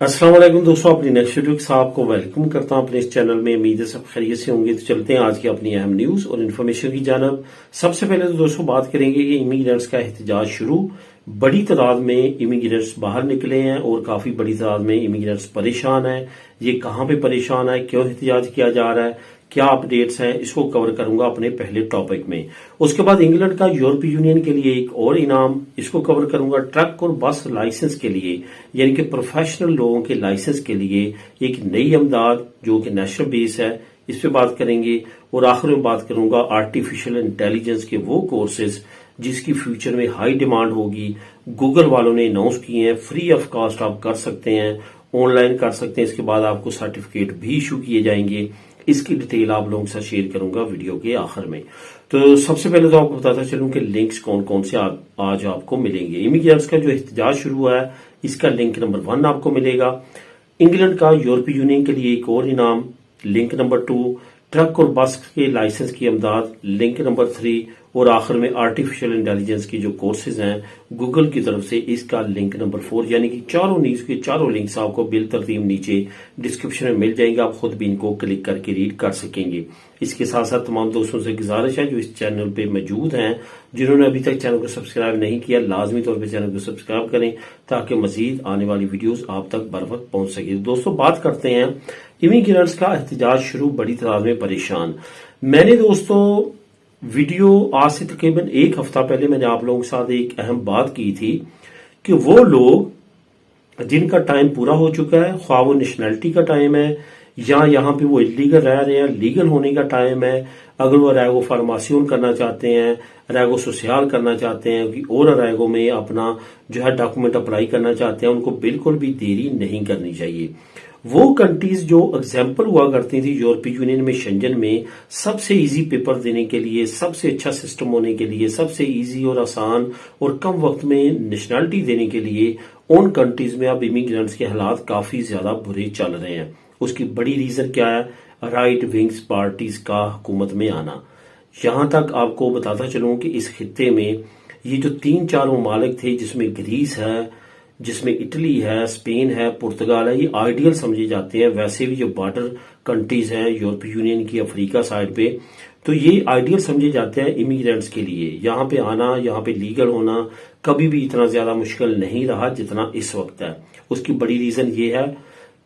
अस्सलाम वालेकुम दोस्तों, अपनी नेक्स्ट वीडियो के साथ आपको वेलकम करता हूं अपने इस चैनल में। उम्मीद है सब खैरियत से होंगे। तो चलते हैं आज की अपनी अहम न्यूज और इन्फॉर्मेशन की जानब। सबसे पहले तो दोस्तों बात करेंगे कि इमिग्रेंट्स का एहतजाज शुरू। बड़ी तादाद में इमिग्रेंट्स बाहर निकले हैं और काफी बड़ी तादाद में इमिग्रेंट्स परेशान हैं। ये कहां पे परेशान है, क्यों एहतजाज किया जा रहा है, क्या अपडेट्स हैं, इसको कवर करूंगा अपने पहले टॉपिक में। उसके बाद इंग्लैंड का यूरोपीय यूनियन के लिए एक और इनाम, इसको कवर करूंगा। ट्रक और बस लाइसेंस के लिए यानी कि प्रोफेशनल लोगों के लाइसेंस के लिए एक नई इमदाद जो कि नेशनल बेस है, इस पे बात करेंगे। और आखिर में बात करूंगा आर्टिफिशियल इंटेलिजेंस के वो कोर्सेज जिसकी फ्यूचर में हाई डिमांड होगी। गूगल वालों ने अनाउंस किए हैं, फ्री ऑफ कॉस्ट आप कर सकते हैं, ऑनलाइन कर सकते हैं। इसके बाद आपको सर्टिफिकेट भी इशू किए जाएंगे। इसकी डिटेल आप लोगों के साथ शेयर करूंगा वीडियो के आखिर में। तो सबसे पहले तो आपको बताता चलूं कि लिंक्स कौन कौन से आज आपको मिलेंगे। इमिग्रेंट्स का जो एहतजाज शुरू हुआ है, इसका लिंक नंबर 1 आपको मिलेगा। इंग्लैंड का यूरोपीय यूनियन के लिए एक और इनाम, लिंक नंबर 2। ट्रक और बस के लाइसेंस की इमदाद, लिंक नंबर 3। और आखिर में आर्टिफिशियल इंटेलिजेंस की जो कोर्सेज हैं गूगल की तरफ से, इसका लिंक नंबर 4। यानी कि चारों न्यूज के चारों लिंक्स आपको बिल तरतीब नीचे डिस्क्रिप्शन में मिल जाएंगे। आप खुद भी इनको क्लिक करके रीड कर सकेंगे। इसके साथ साथ तमाम दोस्तों से गुजारिश है जो इस चैनल पे मौजूद हैं, जिन्होंने अभी तक चैनल को सब्सक्राइब नहीं किया, लाजमी तौर पर चैनल को सब्सक्राइब करें ताकि मजीद आने वाली वीडियोस आप तक बर वक्त पहुंच सके। दोस्तों बात करते हैं इमिग्रेंट्स का एहतजाज शुरू, बड़ी तादाद में परेशान। मैंने दोस्तों वीडियो आज से तकरीबन एक हफ्ता पहले मैंने आप लोगों के साथ एक अहम बात की थी कि वो लोग जिनका टाइम पूरा हो चुका है, ख्वाह वो नेशनैलिटी का टाइम है या यहाँ पे वो इलीगल रह रहे हैं, लीगल होने का टाइम है, अगर वो रैगो फार्मासियोन करना चाहते हैं, रैगो सोशल करना चाहते हैं कि और रैगो में अपना जो है डॉक्यूमेंट अप्लाई करना चाहते हैं, उनको बिल्कुल भी देरी नहीं करनी चाहिए। वो कंट्रीज जो एग्जाम्पल हुआ करती थी यूरोपीय यूनियन में, शेंजन में, सबसे इजी पेपर देने के लिए, सबसे अच्छा सिस्टम होने के लिए, सबसे इजी और आसान और कम वक्त में नेशनैलिटी देने के लिए, उन कंट्रीज में अब इमिग्रेंट्स के हालात काफी ज्यादा बुरे चल रहे हैं। उसकी बड़ी रीजन क्या है? राइट विंग्स पार्टीज का हुकूमत में आना। यहां तक आपको बताता चलूं कि इस खित्ते में ये जो 3-4 ममालिक थे, जिसमें ग्रीस है, जिसमें इटली है, स्पेन है, पुर्तगाल है, ये आइडियल समझे जाते हैं। वैसे भी जो बॉर्डर कंट्रीज हैं यूरोपीय यूनियन की अफ्रीका साइड पे, तो ये आइडियल समझे जाते हैं इमिग्रेंट्स के लिए। यहाँ पे आना, यहाँ पे लीगल होना कभी भी इतना ज्यादा मुश्किल नहीं रहा जितना इस वक्त है। उसकी बड़ी रीजन ये है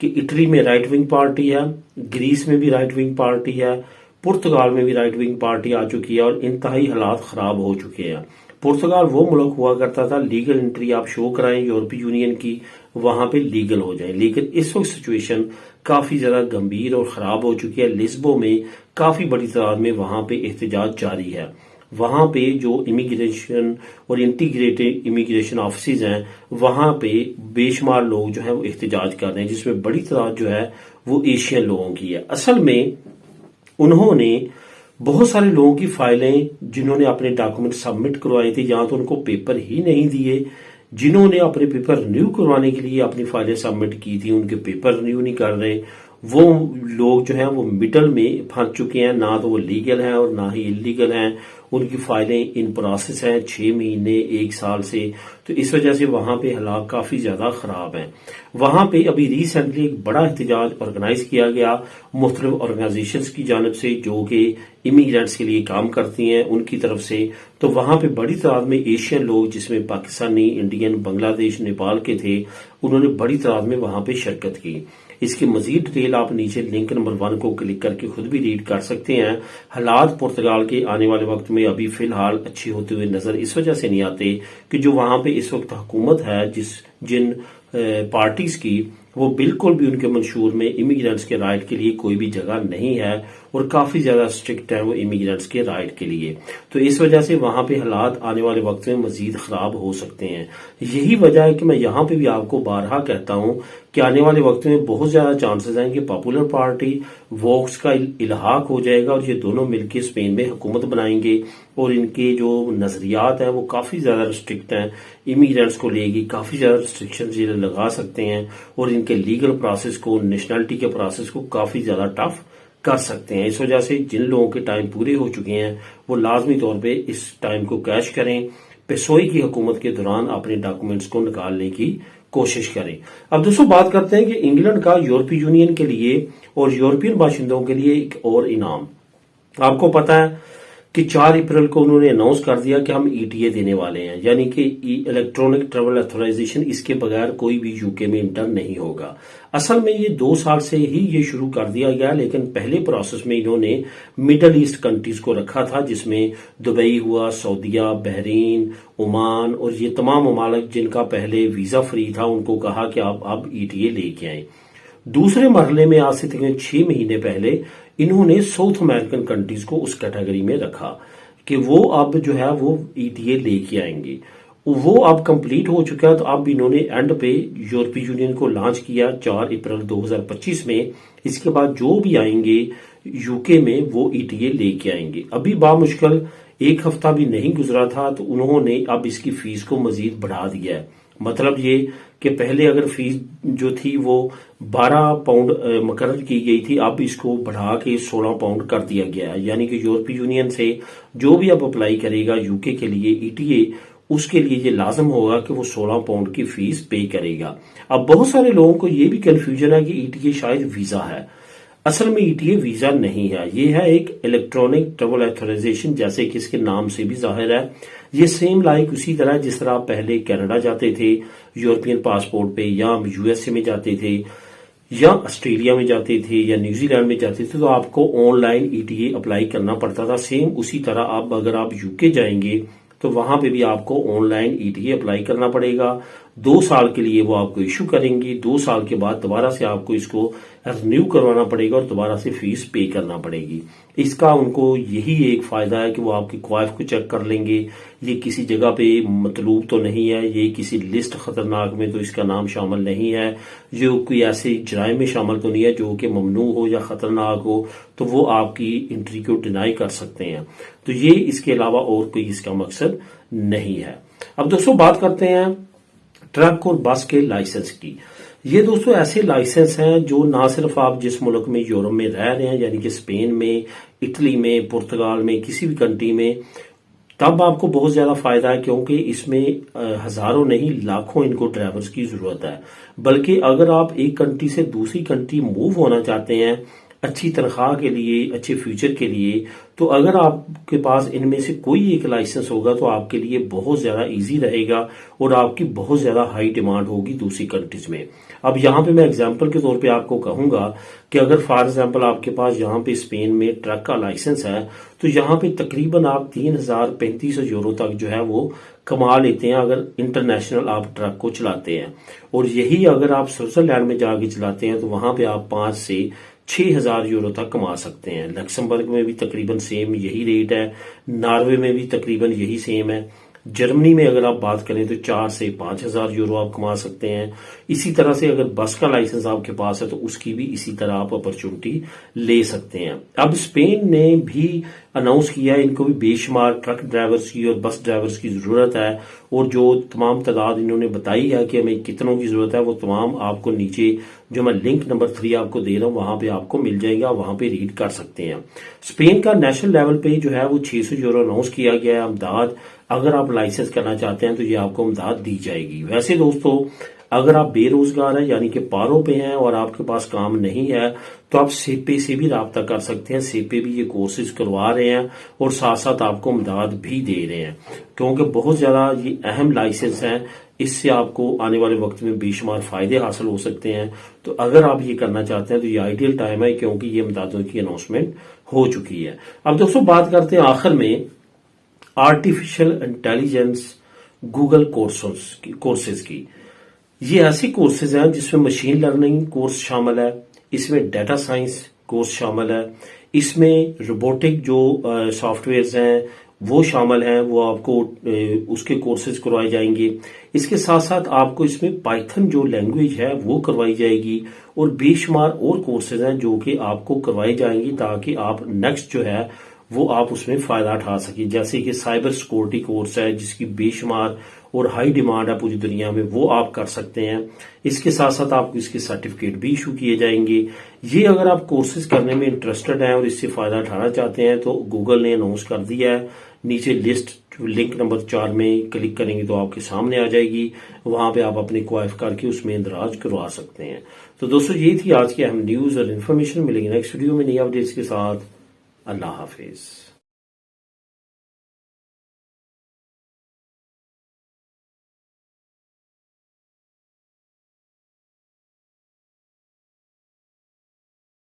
कि इटली में राइट विंग पार्टी है, ग्रीस में भी राइट विंग पार्टी है, पुर्तगाल में भी राइट विंग पार्टी आ चुकी है और इंतहाई हालात खराब हो चुके हैं। पुर्तगाल वो मुल्क हुआ करता था लीगल एंट्री आप शो कराएं यूरोपीय यूनियन की, वहां पे लीगल हो जाए। लेकिन इस वक्त सिचुएशन काफी ज्यादा गंभीर और खराब हो चुकी है। लिस्बो में काफी बड़ी तादाद में वहां पे एहतजाज जारी है। वहां पे जो इमिग्रेशन और इंटीग्रेटेड इमिग्रेशन ऑफिस हैं, वहां पे बेशुमार लोग जो है वो एहतजाज कर रहे हैं, जिसमें बड़ी तादाद जो है वो एशियन लोगों की है। असल में उन्होंने बहुत सारे लोगों की फाइलें, जिन्होंने अपने डॉक्यूमेंट सबमिट करवाए थे, या तो उनको पेपर ही नहीं दिए, जिन्होंने अपने पेपर रिन्यू करवाने के लिए अपनी फाइलें सबमिट की थी, उनके पेपर रिन्यू नहीं कर रहे। वो लोग जो हैं वो मिडल में फंस चुके हैं, ना तो वो लीगल हैं और ना ही इलीगल हैं। उनकी फाइलें इन प्रोसेस हैं 6 महीने 1 साल से। तो इस वजह से वहां पे हालात काफी ज्यादा खराब हैं। वहां पे अभी रिसेंटली एक बड़ा एहतजाज ऑर्गेनाइज किया गया मुख्तलिफ ऑर्गेनाइजेशंस की जानब से जो कि इमिग्रेंट्स के लिए काम करती हैं, उनकी तरफ से। तो वहां पे बड़ी तादाद में एशियन लोग, जिसमें पाकिस्तानी, इंडियन, बांग्लादेश, नेपाल के थे, उन्होंने बड़ी तादाद में वहां पे शिरकत की। इसकी मजीद डिटेल आप नीचे लिंक नंबर 1 को क्लिक करके खुद भी रीड कर सकते हैं। हालात पुर्तगाल के आने वाले वक्त में अभी फिलहाल अच्छे होते हुए नजर इस वजह से नहीं आते कि जो वहां पे इस वक्त हुकूमत है जिन पार्टीज की, वो बिल्कुल भी उनके मंशूर में इमिग्रेंट्स के राइट के लिए कोई भी जगह नहीं है और काफी ज्यादा स्ट्रिक्ट है वो इमिग्रेंट्स के राइट के लिए। तो इस वजह से वहां पे हालात आने वाले वक्त में मजीद खराब हो सकते हैं। यही वजह है कि मैं यहाँ पे भी आपको बारहा कहता हूं कि आने वाले वक्त में बहुत ज्यादा चांसेस हैं कि पॉपुलर पार्टी वोक्स का इल्हाक हो जाएगा और ये दोनों मिलकर स्पेन में हुकूमत बनाएंगे और इनके जो नजरियात हैं वो काफी ज्यादा रिस्ट्रिक्ट हैं, इमिग्रेंट्स को लेगी काफी ज्यादा रिस्ट्रिक्शन ये लगा सकते हैं और इनके लीगल प्रोसेस को, नेशनैलिटी के प्रोसेस को काफी ज्यादा टफ कर सकते हैं। इस वजह से जिन लोगों के टाइम पूरे हो चुके हैं वो लाजमी तौर पे इस टाइम को कैश करें। पेसोई की हुकूमत के दौरान अपने डॉक्यूमेंट्स को निकालने की कोशिश करें। अब दोस्तों बात करते हैं कि इंग्लैंड का यूरोपीय यूनियन के लिए और यूरोपियन बाशिंदों के लिए एक और इनाम। आपको पता है कि 4 अप्रैल को उन्होंने अनाउंस कर दिया कि हम ईटीए देने वाले हैं, यानी कि इलेक्ट्रॉनिक ट्रैवल अथॉराइजेशन। इसके बगैर कोई भी यूके में इंटर नहीं होगा। असल में ये 2 साल से ही ये शुरू कर दिया गया, लेकिन पहले प्रोसेस में इन्होंने मिडल ईस्ट कंट्रीज को रखा था, जिसमें दुबई हुआ, सऊदीया, बहरीन, ओमान और ये तमाम ममालिक जिनका पहले वीजा फ्री था, उनको कहा कि आप अब ईटीए लेके आए। दूसरे मरहले में आज से तकरीबन 6 महीने पहले इन्होंने साउथ अमेरिकन कंट्रीज को उस कैटेगरी में रखा कि वो अब जो है वो ईटीए लेके आएंगे। वो अब कंप्लीट हो चुका है, तो अब इन्होंने एंड पे यूरोपीय यूनियन को लॉन्च किया 4 अप्रैल 2025 में। इसके बाद जो भी आएंगे यूके में वो ईटीए लेके आएंगे। अभी बामुश्किल 1 हफ्ता भी नहीं गुजरा था, तो उन्होंने अब इसकी फीस को मजीद बढ़ा दिया है। मतलब ये कि पहले अगर फीस जो थी वो 12 पाउंड मुकर्रर की गई थी, अब इसको बढ़ा के 16 पाउंड कर दिया गया है। यानी कि यूरोपीय यूनियन से जो भी अब अप्लाई करेगा यूके के लिए ईटीए, उसके लिए ये लाजम होगा कि वो 16 पाउंड की फीस पे करेगा। अब बहुत सारे लोगों को ये भी कंफ्यूजन है कि ईटीए शायद वीजा है। असल में ईटीए वीजा नहीं है, ये है एक इलेक्ट्रॉनिक ट्रैवल अथॉराइजेशन, जैसे कि इसके नाम से भी जाहिर है। ये सेम लाइक उसी तरह जिस तरह आप पहले कनाडा जाते थे यूरोपियन पासपोर्ट पे, या यूएसए में जाते थे, या ऑस्ट्रेलिया में जाते थे, या न्यूजीलैंड में जाते थे, तो आपको ऑनलाइन ईटीए अप्लाई करना पड़ता था। सेम उसी तरह अब अगर आप यूके जाएंगे तो वहां पे भी आपको ऑनलाइन ईटीए अप्लाई करना पड़ेगा। 2 साल के लिए वो आपको इशू करेंगी। 2 साल के बाद दोबारा से आपको इसको रिन्यू करवाना पड़ेगा और दोबारा से फीस पे करना पड़ेगी। इसका उनको यही एक फायदा है कि वो आपकी क्वाइफ को चेक कर लेंगे। ये किसी जगह पे मतलूब तो नहीं है, ये किसी लिस्ट खतरनाक में तो इसका नाम शामिल नहीं है, जो कोई ऐसे जराइम में शामिल तो नहीं है जो कि ममनू हो या खतरनाक हो, तो वो आपकी एंट्री को डिनाई कर सकते हैं। तो ये इसके अलावा और कोई इसका मकसद नहीं है। अब दोस्तों बात करते हैं ट्रक और बस के लाइसेंस की। ये दोस्तों ऐसे लाइसेंस हैं जो ना सिर्फ आप जिस मुल्क में यूरोप में रह रहे हैं, यानी कि स्पेन में, इटली में, पुर्तगाल में, किसी भी कंट्री में, तब आपको बहुत ज्यादा फायदा है, क्योंकि इसमें हजारों नहीं लाखों इनको ड्राइवर्स की जरूरत है। बल्कि अगर आप एक कंट्री से दूसरी कंट्री मूव होना चाहते हैं अच्छी तनख्वाह के लिए, अच्छे फ्यूचर के लिए, तो अगर आपके पास इनमें से कोई एक लाइसेंस होगा तो आपके लिए बहुत ज्यादा इजी रहेगा और आपकी बहुत ज्यादा हाई डिमांड होगी दूसरी कंट्रीज में। अब यहाँ पे मैं एग्जांपल के तौर पे आपको कहूंगा कि अगर फॉर एग्जांपल आपके पास यहाँ पे स्पेन में ट्रक का लाइसेंस है, तो यहाँ पे तकरीबन आप 3,3500 यूरो तक जो है वो कमा लेते हैं अगर इंटरनेशनल आप ट्रक को चलाते हैं। और यही अगर आप स्विट्जरलैंड में जाके चलाते हैं तो वहां पे आप 5 से 6,000 यूरो तक कमा सकते हैं। लक्समबर्ग में भी तकरीबन सेम यही रेट है, नॉर्वे में भी तकरीबन यही सेम है, जर्मनी में अगर आप बात करें तो 4 से 5,000 यूरो आप कमा सकते हैं। इसी तरह से अगर बस का लाइसेंस आपके पास है तो उसकी भी इसी तरह आप अपॉर्चुनिटी ले सकते हैं। अब स्पेन ने भी अनाउंस किया है इनको भी बेशुमार ट्रक ड्राइवर्स की और बस ड्राइवर्स की जरूरत है, और जो तमाम तादाद इन्होंने बताई है कि हमें कितनों की जरूरत है वो तमाम आपको नीचे जो मैं लिंक नंबर 3 आपको दे रहा हूं वहां पे आपको मिल जाएगा, वहां पे रीड कर सकते हैं। स्पेन का नेशनल लेवल पे जो है वो 600 यूरो अनाउंस किया गया है अमदाद। अगर आप लाइसेंस करना चाहते हैं तो ये आपको अमदाद दी जाएगी। वैसे दोस्तों अगर आप बेरोजगार हैं यानी कि पारों पे हैं और आपके पास काम नहीं है तो आप सेपे से भी राब्ता कर सकते हैं। सेपे भी ये कोर्सेज करवा रहे हैं और साथ साथ आपको इमदाद भी दे रहे हैं, क्योंकि बहुत ज्यादा ये अहम लाइसेंस हैं। इससे आपको आने वाले वक्त में बेशुमार फायदे हासिल हो सकते हैं। तो अगर आप ये करना चाहते हैं तो ये आइडियल टाइम है, क्योंकि ये इमदादों की अनाउंसमेंट हो चुकी है। अब दोस्तों बात करते हैं आखिर में आर्टिफिशियल इंटेलिजेंस गूगल कोर्सेज की। ये ऐसी कोर्सेज हैं जिसमें मशीन लर्निंग कोर्स शामिल है, इसमें डाटा साइंस कोर्स शामिल है, इसमें रोबोटिक जो सॉफ्टवेयर्स हैं वो शामिल हैं, वो आपको उसके कोर्सेज करवाए जाएंगे। इसके साथ साथ आपको इसमें पाइथन जो लैंग्वेज है वो करवाई जाएगी, और बेशुमार और कोर्सेज हैं जो कि आपको करवाए जाएंगी ताकि आप नेक्स्ट जो है वो आप उसमें फ़ायदा उठा सकें। जैसे कि साइबर सिक्योरिटी कोर्स है जिसकी बेशुमार और हाई डिमांड है पूरी दुनिया में, वो आप कर सकते हैं। इसके साथ साथ आपको इसके सर्टिफिकेट भी इशू किए जाएंगे। ये अगर आप कोर्सेज करने में इंटरेस्टेड हैं और इससे फ़ायदा उठाना चाहते हैं तो गूगल ने अनाउंस कर दिया है, नीचे लिस्ट लिंक नंबर 4 में क्लिक करेंगे तो आपके सामने आ जाएगी। वहां पे आप अपने क्वाइफ करके उसमें इंदराज करवा सकते हैं। तो दोस्तों ये थी आज की अहम न्यूज़ और इन्फॉर्मेशन। मिलेंगे नेक्स्ट वीडियो में नई अपडेट्स के साथ। अल्लाह हाफिज।